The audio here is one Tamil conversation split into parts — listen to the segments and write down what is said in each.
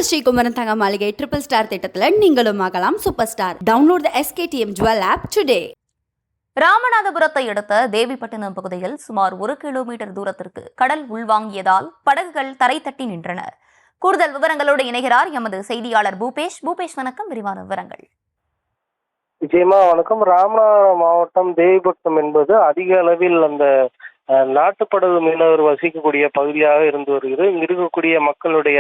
நம்ம ஸ்ரீகுமரன் தங்க மாளிகை ட்ரிபிள் ஸ்டார் திட்டத்துல நீங்களும் ஆகலாம் super star. Download the SKTM jewel app today. ராமநாதபுரத்தை அடுத்த தேவிப்பட்டினம் பகுதியில் சுமார் 1 கிலோமீட்டர் தூரத்திற்கு கடல் உள்வாங்கியதால் படகுகள் தரை தட்டி நின்றன. கூடுதல் விவரங்களோடு இணைகிறார் எமது செய்தியாளர் பூபேஷ். பூபேஷ், வணக்கம். விரிவான விவரங்கள். நிச்சயமா வணக்கம். ராமநாதபுரம் மாவட்டம் தேவிப்பட்டினம் என்பது அதிக அளவில் அந்த நாட்டுப்படகு மீனவர் வசிக்கக்கூடிய பகுதியாக இருந்து வருகிறது. இங்கு இருக்கக்கூடிய மக்களுடைய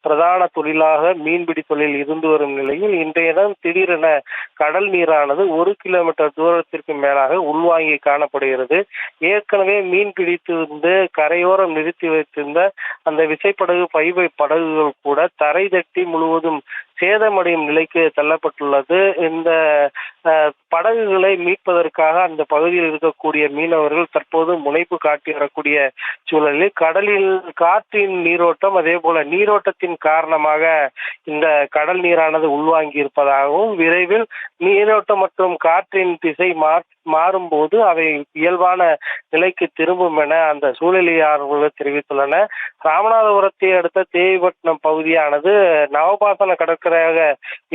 பிரதான தொழிலாக மீன்பிடி தொழில் இருந்து வரும் நிலையில் இன்றைய தினம் திடீரென கடல் நீரானது 1 கிலோமீட்டர் தூரத்திற்கு மேலாக உள்வாங்கி காணப்படுகிறது. ஏற்கனவே மீன் பிடித்திருந்து கரையோரம் நிறுத்தி வைத்திருந்த அந்த விசைப்படகு பைபை படகுகள் கூட தரை தட்டி முழுவதும் சேதமடையும் நிலைக்கு தள்ளப்பட்டுள்ளது. இந்த படகுகளை மீட்பதற்காக அந்த பகுதியில் இருக்கக்கூடிய மீனவர்கள் தற்போது முனைப்பு காட்டி வரக்கூடிய சூழலில் கடலில் காற்றின் நீரோட்டம் அதே போல நீரோட்டத்தின் காரணமாக இந்த கடல் நீரானது உள்வாங்கி இருப்பதாகவும் விரைவில் நீரோட்டம் மற்றும் காற்றின் திசை மாறும்போது அவை இயல்பான நிலைக்கு திரும்பும் என அந்த சூழலியாளர்கள் தெரிவித்துள்ளனர். ராமநாதபுரத்தை அடுத்த தேவிப்பட்டினம் பகுதியானது நவபாசன கடற்கரையாக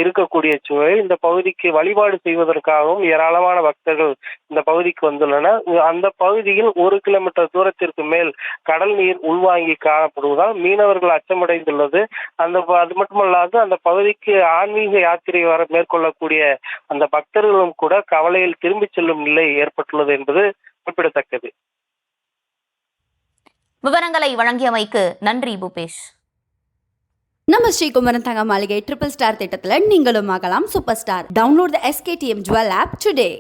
இருக்கக்கூடிய சூழலில் இந்த பகுதிக்கு வழிபாடு செய்வதற்காகவும் ஏராளமான பக்தர்கள் இந்த பகுதிக்கு வந்துள்ளனர். அந்த பகுதியில் 1 கிலோமீட்டர் தூரத்திற்கு மேல் கடல் நீர் உள்வாங்கி காணப்படுவதால் மீனவர்கள் அச்சமடைந்துள்ளது. அது மட்டுமல்லாது அந்த பகுதிக்கு ஆன்மீக யாத்திரை மேற்கொள்ளக்கூடிய அந்த பக்தர்களும் கூட கவலையில் திரும்பிச் செல்லும் நிலை ஏற்பட்டுள்ளது என்பது குறிப்பிடத்தக்கது. விவரங்களை வழங்கியமைக்கு நன்றி பூபேஷ். நம்ம ஸ்ரீகுமரன் தங்க மாளிகை ட்ரிபிள் ஸ்டார் திட்டத்துல நீங்களும் ஆகலாம் super star. Download the SKTM jewel app today.